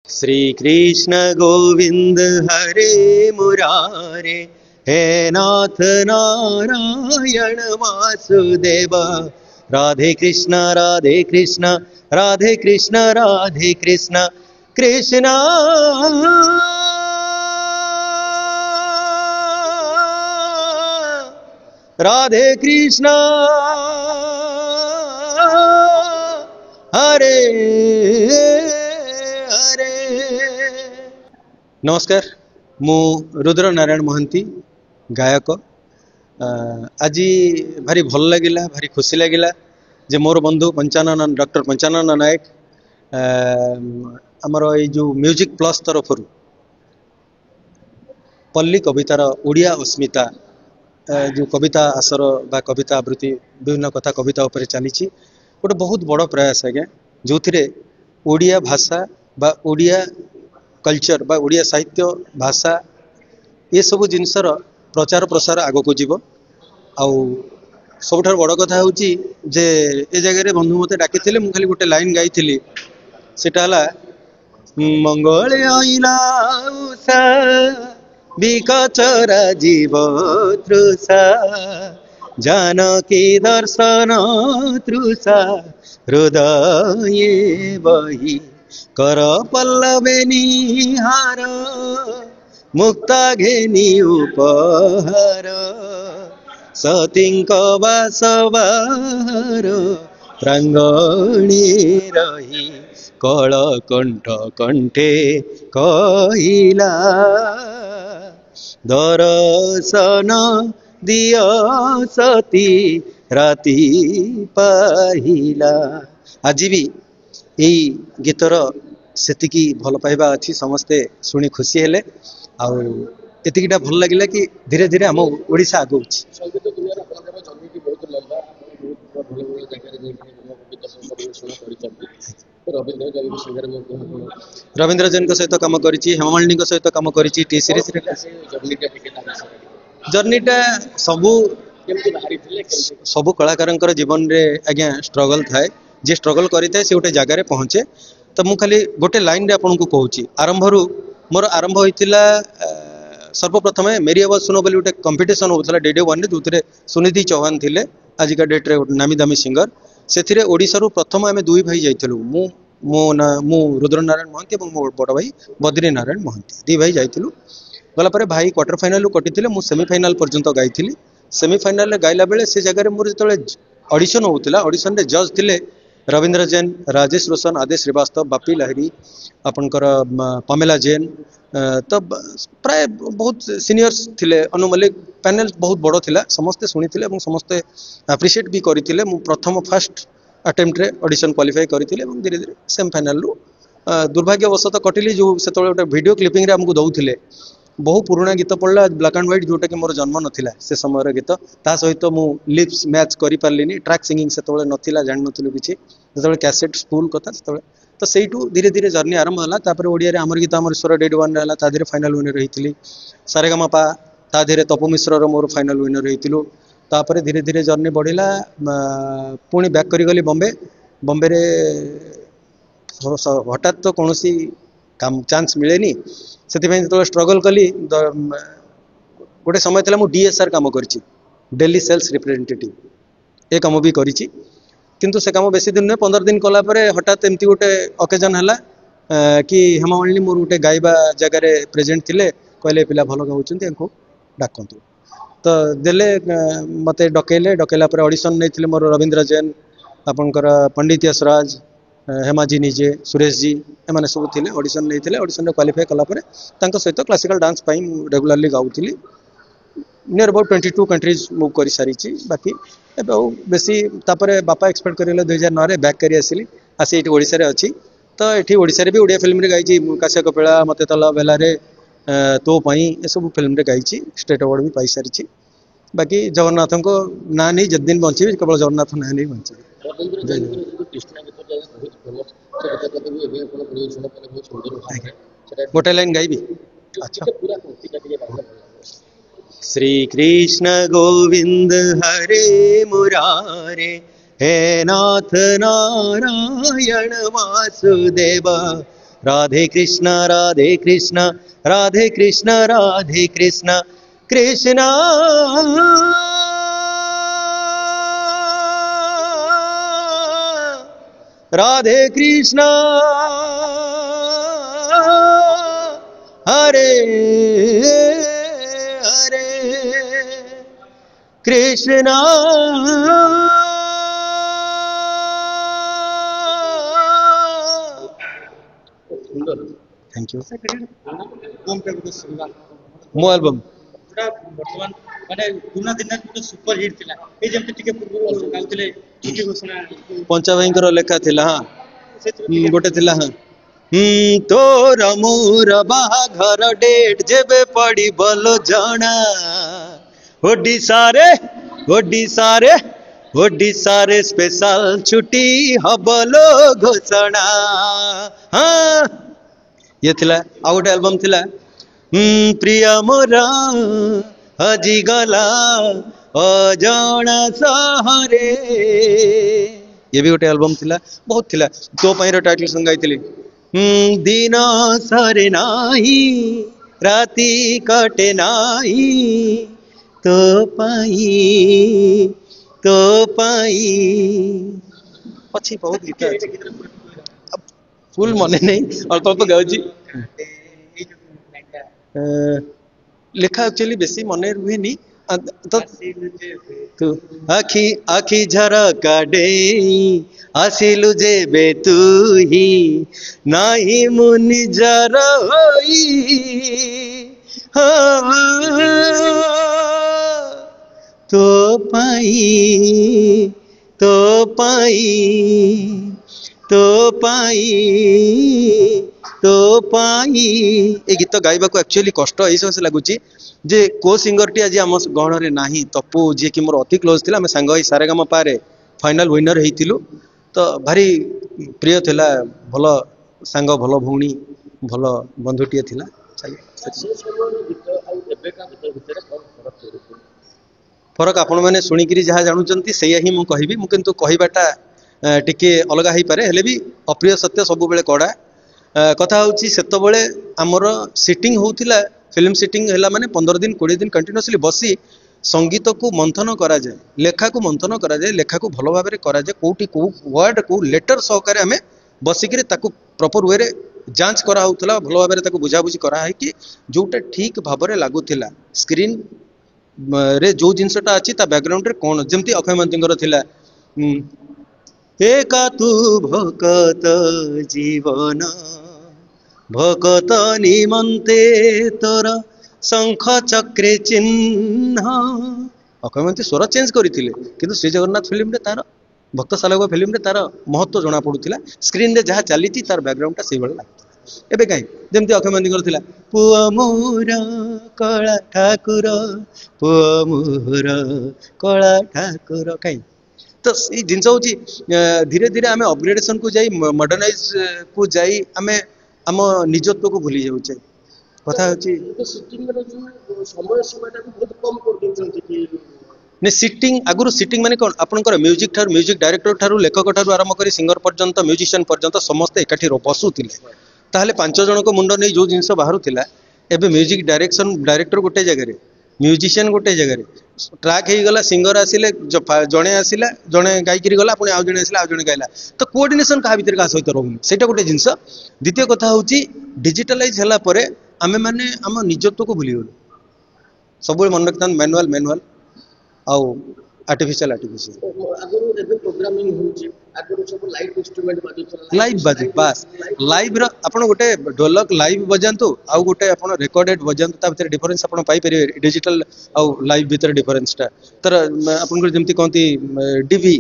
श्री कृष्ण गोविंद हरे मुरारे, हे नाथ नारायण वासुदेव। राधे कृष्ण राधे कृष्ण राधे कृष्ण राधे कृष्ण कृष्ण राधे कृष्ण हरे हरे। नमस्कार, मु रुद्र नारायण महंती गायक। आज भारी भल लगिला, भारी खुशी लगिला जे मोर बंधु पंचानन डॉक्टर पंचानन नायक आमर ये जो म्यूजिक प्लस तरफ पल्ली कवितार ओडिया अस्मिता जो कविता आसर बा कविता आवृत्ति विभिन्न कथा कविता उपर चली गोटे बहुत बड़ प्रयास आज्ञा, जो थिरे ओडिया भाषा बा ओडिया कल्चर बा ओडिया साहित्य भाषा ये सब जिनसर प्रचार प्रसार आग को जीव। आउ सबुठार बड़ कथा हूँ जे ए जगह बंधु मते डाकी मु खाली गोटे लाइन गाई सेटा हला मंगल आइला उषा विकचरा जीव तृषा जानकी दर्शन तृषा हृदय बही कर पल्लवे निहार मुक्ता घेनी उपहार सतींक बासवार प्रांगणे रही कल कंठ कंठे कहिला दर्शन दिया सती राति पाहिला। आज भी यही गीतर सेतिकी भल पाइबा अच्छी समस्ते शुणी खुशी हेले आउ एतिकीटा भल लगिला कि धीरे धीरे आम ओडिशा आगौछि। रविंद्र जैन सहित कम करी, हेमामालिनी सहित कम करी, टी सीरीज जर्नीटा सबू कलाकार जीवन में आज्ञा स्ट्रगल थाए, जे स्ट्रगल करें से गोटे जगार पहुँचे। तो मु खाली गोटे लाइन रे आपन को कहूँ आरंभ मोर आरंभ होता सर्वप्रथम मेरी आवाज सुनो बोली गोटे कंपिटिशन होता रेडियो वन जो सुनिधि चौहान थे आजिका डेट्रे नामी दामी सिंगर से ओडिशारू प्रथम आम दुई भाई जाइलु मु रुद्र नारायण महंती और मो बड़ भाई बद्री नारायण महंती दी भाई जाइलु। गलापर भाई क्वार्टर फाइनाल कटि मु सेमिफाइनाल पर्यंत गाई सेमिफाइनाल गाइला बेले से जगह मोर जो ऑडिशन होता ऑडिशन रे जज थे रविंद्र जैन, राजेश रोशन, आदेश श्रीवास्तव, बापी लाहिरी, आपनकर पमेला जैन, तो प्राय बहुत सीनियर्स थिले, अनु मलिक पैनल बहुत बड़ थिला, समस्ते शुणी समस्ते एप्रिशिएट भी करते। मु प्रथम फास्ट अटेम्प्ट रे ऑडिशन क्वालिफाई करते धीरे धीरे सेमिफाइनाल रु दुर्भाग्यवशत कटिली जो से गोटे वीडियो क्लिपिंग रे आमको दौले बहु पुराणा गीत पड़ा ब्लैक एंड व्हाइट जोटा कि मोर जन्म नाला से समय गीत ता सहित मु लिप्स मैच कर पार्लिनी ट्रैक सिंगिंग से नाला जान नु कि जो कैसेट स्कूल कथा तो सहीठू धीरे धीरे जर्नी आरंभ है। ओडिया आमर गीत आमर स्वर डेड वन रहा ताधे फाइनाल विनर रही सारेगामापा ताधे तपु मिश्र मोर फाइनाल विनर रही धीरे धीरे जर्नी बढ़ला पुणी बैक करी गली बॉम्बे बॉम्बे रे हठात तो कौन काम चांस मिलेनी से जो स्ट्रगल कली गोटे समय था मुझे डीएसआर काम कर डेली सेल्स रिप्रेजेंटेटिव ए कम भी करी किंतु से काम बेसी दिन नुहे 15 दिन कलापर हठात एमती गोटे अकेजन है कि हेमामालिनी मोर गोटे गाइबा जगार प्रेजेंट थे कहले पिला भल गाँव को डाकतु तो देले मत डकैला ऑडिशन नहीं मोर रविंद्र जैन आपनकर पंडित यशराज हेमाजी निजे सुरेश जी एमाने सब थे ऑडिशन नहीं ऑडिशन क्वालिफाई कलापर सहित क्लासिकल डांस रेगुलारली गाऊली नियर अबाउट 22 कंट्रीज मूव कर सारी बाकी बेसी बापा एक्सपेक्ट कर 2009 बैक कर आसी ये ओडिशा अच्छी तो ये ओडिशा भी ओडिया फिल्म गाई काश्या कपिला मते तल बेलारे तो पाई ए सब फिल्म रे गाई स्टेट अवार्ड भी पाई सारी बाकी जगन्नाथ को ना नहीं जद दिन बची केवल जगन्नाथ ना नहीं बची गोटे लाइन गाइबी। अच्छा श्री कृष्ण गोविंद हरे मुरारे, हे नाथ नारायण वासुदेव। राधे कृष्ण राधे कृष्ण राधे कृष्ण राधे कृष्ण कृष्ण राधे कृष्ण हरे हरे कृष्ण थैंक यू मो एल्बम बर्तमान माने पुना दिन सुपर हिट थिला ए जेमते टिके पूर्व गाउतले छुट्टी घोषणा पंचा भाईंकर लेखा थिला हाँ गोटे थिला हाँ तोर मोर बाहाघर डेट जेबे पड़ी बोलो जणा ओडिशारे स्पेशल छुट्टी हबलो घोषणा हाँ ये थिला आ गोटे एल्बम थिला प्रिय मोर हजी गला अजणा सहरे ये भी गोटे एल्बम थिला बहुत थिला तो पाइर टाइटल सॉन्ग गाइथिली दिन सरे नाही राति कटे नाही तो पाई अच्छी बहुत गीत अच्छी फुल मने नहीं अल्प अल्प गाउची लेखा एक्चुअली बेसी मन रुहे नी तो आखि आखि झरका डे आसिलु जेबे तू ही नाही मु निजर होई तो पाई तो पाई तो पाई तो पाई ए गीत गाइबा को एक्चुअली कष्ट ऐसे से लगुची जे को सिंगर टी आज आम गहन रे नाही तपु जे कि मोर अति क्लोज थिला हम सांग ही सारेगामा पारे फाइनल विनर हेतिलु तो भारी प्रिय थिला भलो सांग भलो भौणी भलो बंधुटिए थिला फरक आपण मैंने शुणिकी जहाँ जानूँ से ही मुझे कहबी मु किंतु कहबाटा टिके अलग हो पारे हेले भी अप्रिय सत्य सब बेले कड़ा कथा होची सेतबेले आमर सिटिंग होतिला फिल्म सिटिंग हैला माने 15 दिन 20 दिन कंटिन्यूअसली बसी संगीत को मंथन करा जाए लेखा को मंथन करा जाए लेखा को भलो भाबरे करा जाए कोठी को वर्ड को लेटर सहकारे हमें बसिकरी ताकू प्रॉपर वे रे जांच करा होतला भलो भाबरे ताकू बुझाबुझी करा है कि जोटा ठीक भाबरे लागुथिला स्क्रीन रे जो जिनसटा अछि ता बैकग्राउंड रे कोन जेमती अक्षय मंतींगर थिला एका तू भकत जीवन भकत निमंते तोर शंख चक्रे चिन्ह अक्षय मंती स्वर चेंज करथिले किंतु श्री जगन्नाथ फिल्म रे तार भक्त सालगो फिल्म रे तार महत्व जना पडुथिला स्क्रीन रे जहा चलीती तार बैकग्राउंड ता सेई बळ लागत एबे काई जेमती अक्षय मंती करथिला पुआ मोर कळा ठाकुर पुआ मोर कळा ठाकुर काई तो ये जिनस हूँ धीरे धीरे आम अपग्रेडेशन को जाई मॉडर्नाइज को जाई आम आम निजत्व को भूली जाऊे कथा ने सिटिंग आगुरी सिटिंग माने कौन आपनकर म्यूजिक ठार म्यूजिक डायरेक्टर ठारू लेखक ठारू आरंभ करी सिंगर पर्यंत म्यूजिशियन पर्यंत समस्त एकाठी बसुथिले ताहले 5 जन को मुंड नहीं जो जिनस बाहरुथिला एबे म्यूजिक डायरेक्शन डायरेक्टर गोटे जगह म्यूजिशियन गोटे जगह ट्रैक हो गला सिंगर आसिले जड़े आसिला जड़े गायिकी गला पुणी आउ जड़े आसिला आउ जड़े गाइला तो कोऑर्डिनेशन क्या भितर क्या सहित रोनी सेटा गोटे जिनस द्वितीय कथा होची डिजिटलाइज होला परे आमे माने आम निजत्व को भूली गलु सब मन रखता मैनुअल मैनुअल आउ आर्टिफिशियल लाइव बाजे बास लाइव रो आपण गोटे ढोलक लाइव बजांतु आउ गोटे आपण रिकॉर्डेड बजांतु ता भीतर डिफरेंस आपण पाई परिबे डिजिटल आउ लाइव भीतर डिफरेंस ता तर आपण को जेमति कोंती डीवी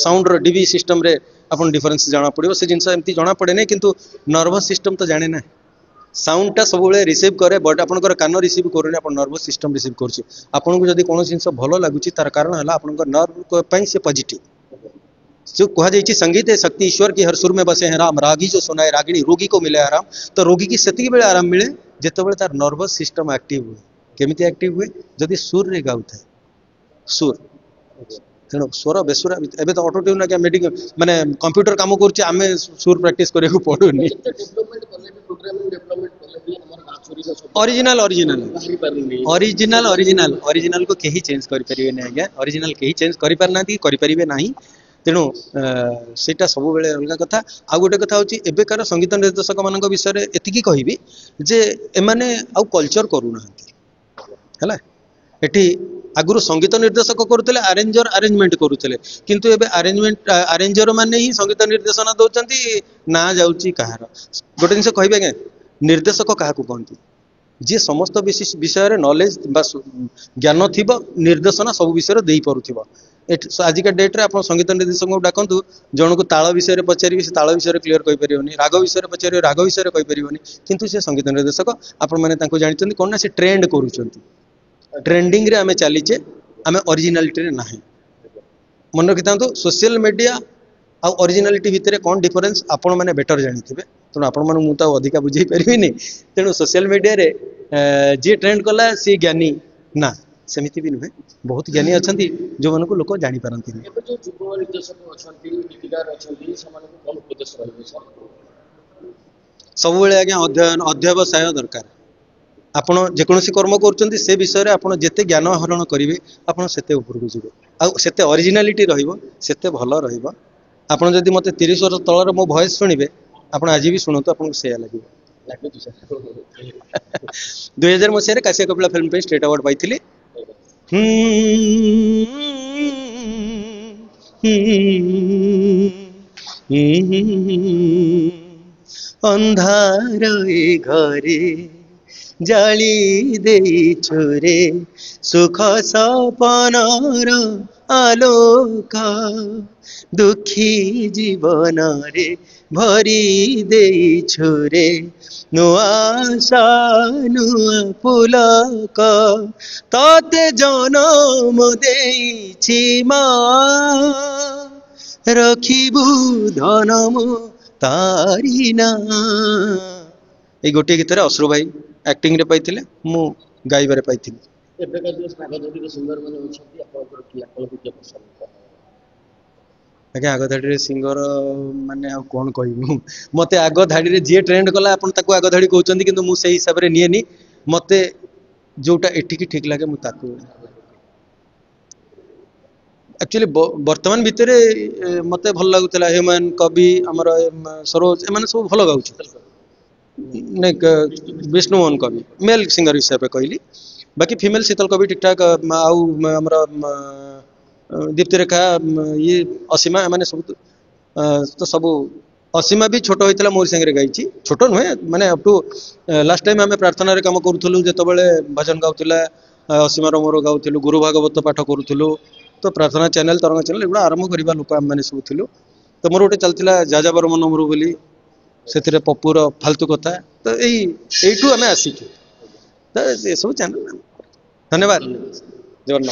साउंड रो डीवी सिस्टम रे आपण डिफरेंस जाना पड़िबो से जिंस एमति जाना पड़े नै किंतु नर्वस सिस्टम तो जाने ना साउंड टा सब बेले रिसीव करे बट आपनकर कान रिसीव करूनी आपण नर्वस सिस्टम रिसीव करछि आपन को जदी कोनो जिंस भलो लागुछि तार कारण हला आपनकर नर्व पई से पॉजिटिव जो कहा जाइए संगीत है शक्ति ईश्वर की हर सुर में बसे हैं राम रागी जो सुनाए रागिणी रोगी को मिले आराम तो रोगी की सेतिक बेले आराम मिले जेतेबेले तार नर्वस सिस्टम एक्टिव हुए केमिति एक्टिव हुए जदि सुर रे गाउ थाए सुर तेणु स्वर बेसुरा एबे तो ऑटो ट्यून क्या मेडिकल माने कंप्यूटर काम करछि आमे सुर प्रैक्टिस करे को पड़ुनी प्रोग्रामिंग डेवलपमेंट कले भी हमर गाछ चोरी का सब ओरिजिनल ओरिजिनल बाहरी पारनी ओरिजिनल ओरिजिनल ओरिजिनल को केही चेंज करि परिबे नै आज्ञा ओरिजिनल केही चेंज करि पारनाती करि परिबे नाही तेणु सेटा सब बेले अलगा कथा आ गोटे कथा होची एबेकार संगीत निर्देशक मानक विषय एतिकी कहिबी जे एमाने आउ कल्चर करू नाहंती हला एठी आगुरु संगीत निर्देशक करूतले अरेंजर अरेंजमेंट करूतले किंतु एबे अरेंजमेंट अरेंजर माने ही संगीत निर्देशना दउचंती ना जाउची कहार गोटे जिंस कहबे के निर्देशक काहा को कहंती जे समस्त विषय नॉलेज बा ज्ञान थिबो निर्देशना सब विषय देई परुथिबो आजिका डेट रे आपण संगीत निर्देशक को डाकंतु जण को ताल विषय पचारि से ताल विषय क्लियर कहि परिबोनी राग विषय पचारि राग विषय कहि परिबोनी किंतु से संगीत निर्देशक आपण माने तांको जानिचंती कोन ना से ट्रेंड करूचंती ट्रेंडिंग रे आमे चलीचे आमे ओरिजिनलिटी रे नाही मन रखितांतो सोशल मीडिया आ ओरिजिनलिटी भितर कोन डिफरेंस आपण माने बेटर जानिथिबे तेणु आपण माने मु त अधिका बुझी परिबिनी तेणु सोशल मीडिया रे जे ट्रेंड कला सी ज्ञानी ना सेमिति भी नुहे बहुत ज्ञानी अछंती जो मन को लोक जानि पारंती एबे जो युवा निर्देशक अछंती गीतकार अछंती समान को कोन उपदेश रहबे सर सब बेले आज्ञा अध्ययन अध्यवसाय दरकार आपण जेकोसी कर्म करूचंती से विषय रे आपण जेते ज्ञान आहरण करिवे आपण सेते ऊपर को जिवे आ सेते ओरिजिनलिटी रहिबो सेते भलो रहिबो आपण जदि मते 30 वर्ष तळर मो वॉइस सुनिबे आपण आज भी सुनतो आपण से लागिबो लागबे तो सर 2000 मसिया रे काशिया कपिला फिल्म पे स्टेट अवार्ड पाइथिली अंधार ए घरे जाली देई छोरे सुख सपनार आलोक दुखी जीवन रे भरी देई छोरे नुआ आशा नुआ पुलक तते जनम देइछि मा रखिबु धनम तारी ना ए गोटे गीत रे अश्रु भाई एक्टिंग रे पाइथिले मु गाइबारे पाइथिली एबे का जो नागधरी के सिंगर माने अछंती आपन की आपन को के पसंद आगे आग धाड़ी रे सिंगर माने आ कोन कहबु मते आग धाड़ी रे जे ट्रेंड कला अपन ताको आग धाड़ी कहउचंदी किंतु मु सेही हिसाब रे नियनी मते जोटा एठी की ठीक लागे मु ताको एक्चुअली वर्तमान भितरे मते भल लागुतला ह्यूमन कवि हमर सरोज एमाने सब भल गाउछ ने विष्णु मोहन कवि मेल सिंगर हिसाब रे कहली बाकी फीमेल शीतल कवि ठीक ठाक आउ हमर दीप्ति रेखा ये असीमा माने सब तो सब असीमा भी छोट होइतला मोर संगे गाइची छोट नुहे माने अप टू लास्ट टाइम हमें प्रार्थना रे काम करूथलु जेतो बेले भजन गाउतला असीमा रो मोर गाउथलु गुरु भागवत पाठ करूथलु तो प्रार्थना चैनल तरंग चैनल एगुडा आरंभ करिबा लोक हम माने सब थिलु तो मोर गोटे चलतिला जाजाबर मन मोर बोली सेथिरे पपुर फालतू कथा तो एइठू हमें आसी तो ये सब चैनल धन्यवाद जगन्नाथ।